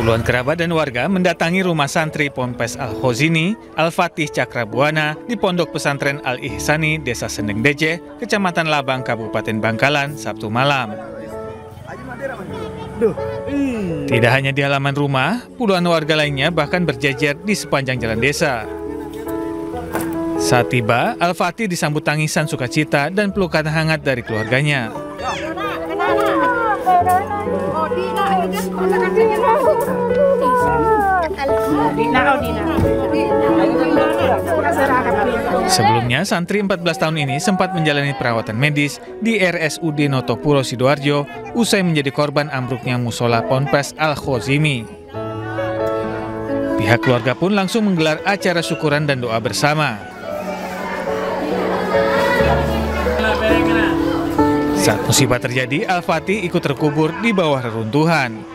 Puluhan kerabat dan warga mendatangi rumah santri Ponpes Al-Khozini, Al-Fatih Cakrabuana di Pondok Pesantren Al-Ihsani, Desa Sendeng Dece, Kecamatan Labang, Kabupaten Bangkalan, Sabtu malam. Tidak hanya di halaman rumah, puluhan warga lainnya bahkan berjejer di sepanjang jalan desa. Saat tiba, Al-Fatih disambut tangisan sukacita dan pelukan hangat dari keluarganya. Sebelumnya, santri 14 tahun ini sempat menjalani perawatan medis di RSUD Notopuro Sidoarjo usai menjadi korban ambruknya musola Ponpes Al-Khozini. Pihak keluarga pun langsung menggelar acara syukuran dan doa bersama. Saat musibah terjadi, Al-Fatih ikut terkubur di bawah reruntuhan.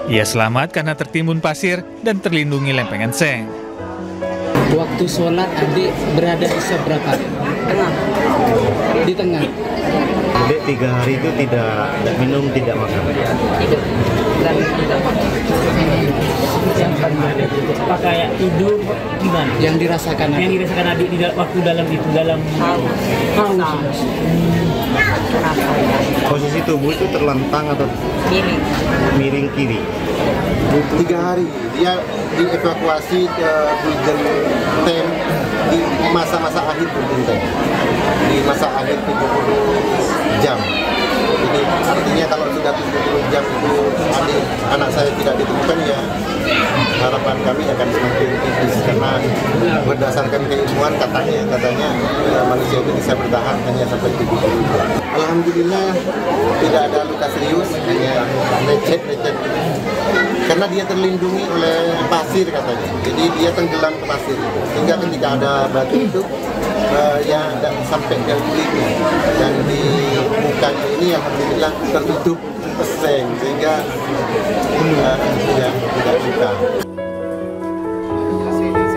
Ia selamat karena tertimbun pasir dan terlindungi lempengan seng. Waktu sholat adik berada di seberapa? Tengah. Di tengah. Adik 3 hari itu tidak minum, tidak makan. Tidak makan. Apa kayak tidur gimana? Yang dirasakan adik? Yang dirasakan adik di waktu dalam haus. Posisi tubuh itu terlentang atau miring kiri. 3 hari dia dievakuasi ke Bulgen Tem di masa-masa akhir Bulgen Tem, di masa akhir 70 jam. Jadi artinya kalau sudah 70 jam itu anak saya tidak ditemukan, ya harapan kami akan semakin tipis karena berdasarkan keilmuan katanya manusia itu bisa bertahan hanya sampai 70 jam. Alhamdulillah tidak ada luka serius, hanya lecet. Karena dia terlindungi oleh pasir katanya, jadi dia tenggelam ke pasir, sehingga ketika ada batu itu ya tidak sampai ke kulitnya, dan di mukanya ini alhamdulillah tertutup peseng sehingga tidak luka.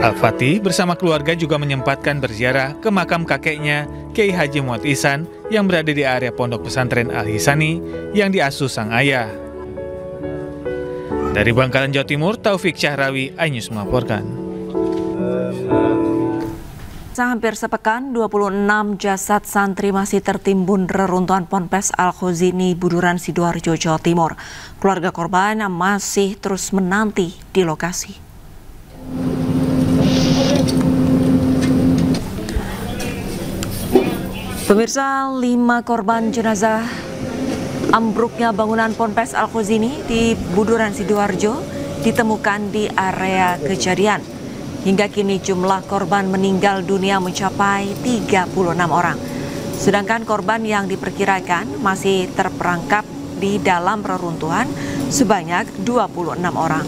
Al-Fatih bersama keluarga juga menyempatkan berziarah ke makam kakeknya, Kiai Haji Muhammad Ihsan, yang berada di area Pondok Pesantren Al-Ihsani yang diasuh sang ayah. Dari Bangkalan, Jawa Timur, Taufik Syahrawi, iNews melaporkan. Hampir sepekan, 26 jasad santri masih tertimbun reruntuhan Ponpes Al-Khozini, Buduran, Sidoarjo, Jawa Timur. Keluarga korban masih terus menanti di lokasi. Pemirsa, 5 korban jenazah ambruknya bangunan Ponpes Al-Khozini di Buduran, Sidoarjo ditemukan di area kejadian. Hingga kini jumlah korban meninggal dunia mencapai 36 orang. Sedangkan korban yang diperkirakan masih terperangkap di dalam reruntuhan sebanyak 26 orang.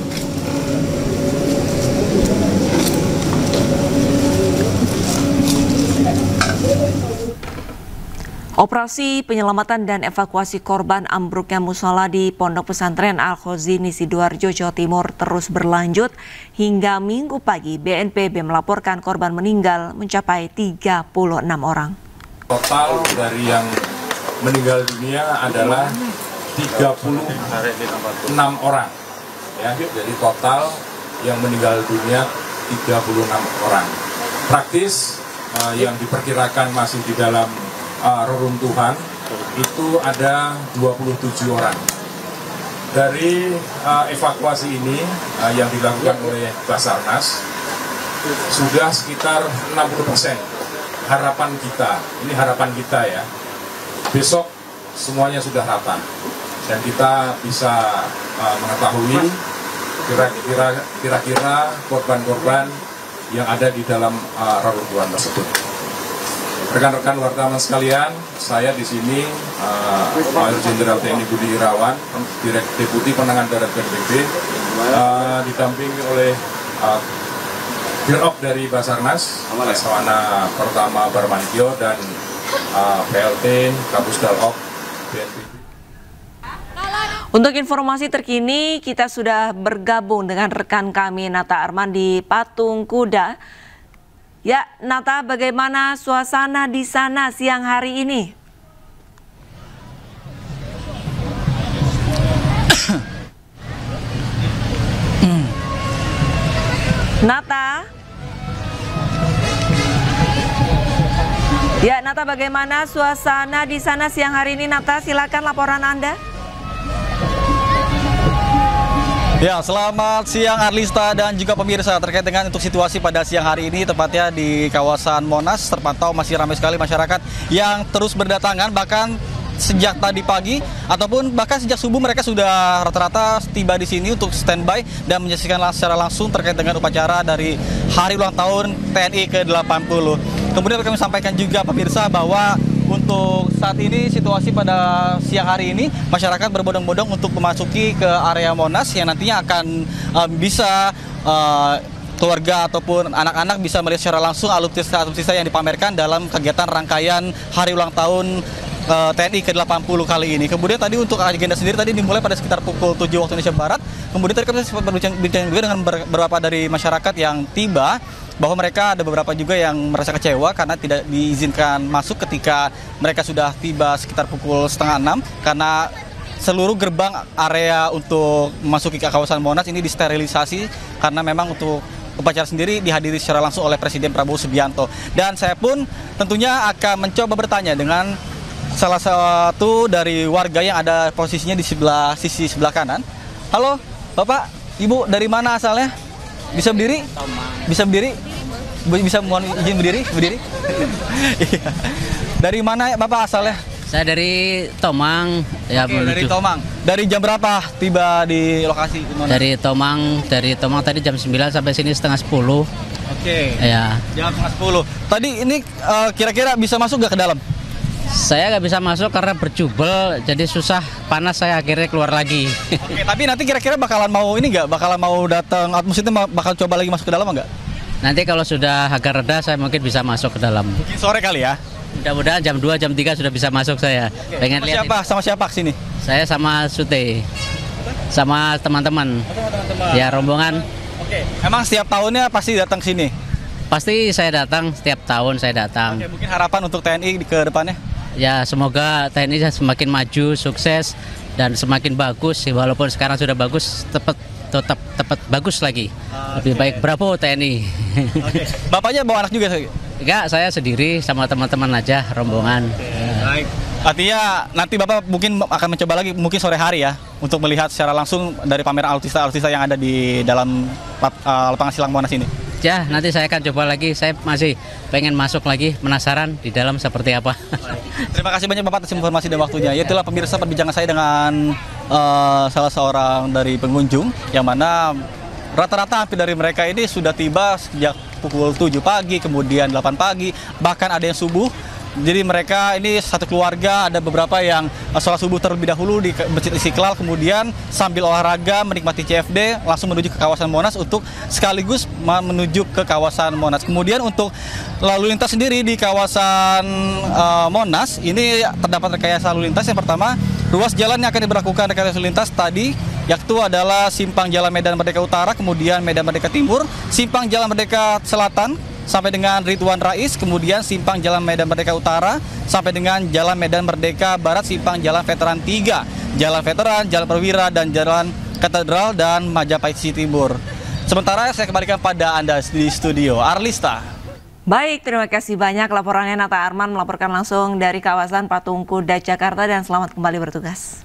Operasi penyelamatan dan evakuasi korban ambruknya musola di Pondok Pesantren Al-Khozini, Sidoarjo, Jawa Timur terus berlanjut. Hingga Minggu pagi, BNPB melaporkan korban meninggal mencapai 36 orang. Total dari yang meninggal dunia adalah 36 orang. Ya, jadi total yang meninggal dunia 36 orang. Praktis yang diperkirakan masih di dalam reruntuhan itu ada 27 orang. Dari evakuasi ini yang dilakukan oleh Basarnas sudah sekitar 60%. Harapan kita, ini harapan kita ya, besok semuanya sudah rata dan kita bisa mengetahui kira-kira korban-korban yang ada di dalam reruntuhan tersebut. Rekan-rekan wartawan sekalian, saya di sini Mayor Jenderal TNI Budi Irawan, Deputi Penanganan Darat BNPB, didampingi oleh Dirop dari Basarnas, Laksamana Pertama Barmantio, dan PLT Kapusdal Ok BNPB. Untuk informasi terkini, kita sudah bergabung dengan rekan kami Nata Arman di Patung Kuda. Ya, Nata, bagaimana suasana di sana siang hari ini? Nata. Ya, Nata, bagaimana suasana di sana siang hari ini? Nata, silakan laporan Anda. Ya, selamat siang Arlista dan juga pemirsa. Terkait dengan untuk situasi pada siang hari ini, tepatnya di kawasan Monas, terpantau masih ramai sekali masyarakat yang terus berdatangan, bahkan sejak tadi pagi ataupun bahkan sejak subuh mereka sudah rata-rata tiba di sini untuk standby dan menyaksikan secara langsung terkait dengan upacara dari hari ulang tahun TNI ke-80. Kemudian kami sampaikan juga pemirsa bahwa untuk saat ini situasi pada siang hari ini masyarakat berbondong-bondong untuk memasuki ke area Monas yang nantinya akan bisa keluarga ataupun anak-anak bisa melihat secara langsung alutsista yang dipamerkan dalam kegiatan rangkaian hari ulang tahun TNI ke-80 kali ini. Kemudian tadi untuk agenda sendiri tadi dimulai pada sekitar pukul 7 waktu Indonesia Barat. Kemudian tadi kami sempat berbincang juga dengan beberapa dari masyarakat yang tiba, bahwa mereka ada beberapa juga yang merasa kecewa karena tidak diizinkan masuk ketika mereka sudah tiba sekitar pukul 5:30 karena seluruh gerbang area untuk memasuki ke kawasan Monas ini disterilisasi karena memang untuk upacara sendiri dihadiri secara langsung oleh Presiden Prabowo Subianto. Dan saya pun tentunya akan mencoba bertanya dengan salah satu dari warga yang ada posisinya di sisi sebelah kanan. Halo, Bapak, Ibu, dari mana asalnya? Bisa berdiri? Bisa berdiri? Bisa mohon izin berdiri? Berdiri? Dari mana Bapak asalnya? Saya dari Tomang. Ya, Oke, dari Tomang. Dari jam berapa tiba di lokasi? Dari Tomang tadi jam 9 sampai sini setengah 10. Oke. Ya. Jam setengah 10. Tadi ini kira-kira bisa masuk nggak ke dalam? Saya nggak bisa masuk karena berjubel, jadi susah, panas, saya akhirnya keluar lagi. Oke, tapi nanti kira-kira bakalan mau ini nggak? Bakalan mau datang, maksudnya bakal coba lagi masuk ke dalam nggak? Nanti kalau sudah agak reda, saya mungkin bisa masuk ke dalam. Mungkin sore kali ya? Mudah-mudahan jam 2, jam 3 sudah bisa masuk saya. Oke. Pengen lihat. Sama siapa kesini? Saya sama Sute, sama teman-teman. Ya, rombongan. Oke. Emang setiap tahunnya pasti datang sini? Pasti saya datang, setiap tahun saya datang. Oke, mungkin harapan untuk TNI ke depannya? Ya, semoga TNI semakin maju, sukses, dan semakin bagus. Walaupun sekarang sudah bagus, tetap bagus lagi. Lebih baik. Bravo TNI. Oke. Bapaknya bawa anak juga? Enggak, saya sendiri sama teman-teman aja, rombongan. Baik. Artinya nanti Bapak mungkin akan mencoba lagi mungkin sore hari ya untuk melihat secara langsung dari pameran alutsista yang ada di dalam lapangan silang Monas ini. Ya, nanti saya akan coba lagi. Saya masih pengen masuk lagi, penasaran di dalam seperti apa. Terima kasih banyak Bapak atas informasi dan waktunya. Ya, itulah pemirsa perbincangan saya dengan salah seorang dari pengunjung yang mana rata-rata hampir dari mereka ini sudah tiba sejak pukul 7 pagi, kemudian 8 pagi, bahkan ada yang subuh. Jadi mereka ini satu keluarga, ada beberapa yang sholat subuh terlebih dahulu di Masjid Istiqlal, kemudian sambil olahraga menikmati CFD langsung menuju ke kawasan Monas untuk sekaligus menuju ke kawasan Monas. Kemudian untuk lalu lintas sendiri di kawasan Monas ini terdapat rekayasa lalu lintas. Yang pertama, ruas jalan yang akan diberlakukan rekayasa lalu lintas tadi yaitu adalah simpang Jalan Medan Merdeka Utara, kemudian Medan Merdeka Timur, simpang Jalan Merdeka Selatan sampai dengan Ridwan Rais, kemudian simpang Jalan Medan Merdeka Utara sampai dengan Jalan Medan Merdeka Barat, simpang Jalan Veteran 3, Jalan Veteran, Jalan Perwira, dan Jalan Katedral dan Majapahit Timur. Sementara saya kembalikan pada Anda di studio. Arlista. Baik, terima kasih banyak laporannya Nata Arman melaporkan langsung dari kawasan Patung Kuda Jakarta dan selamat kembali bertugas.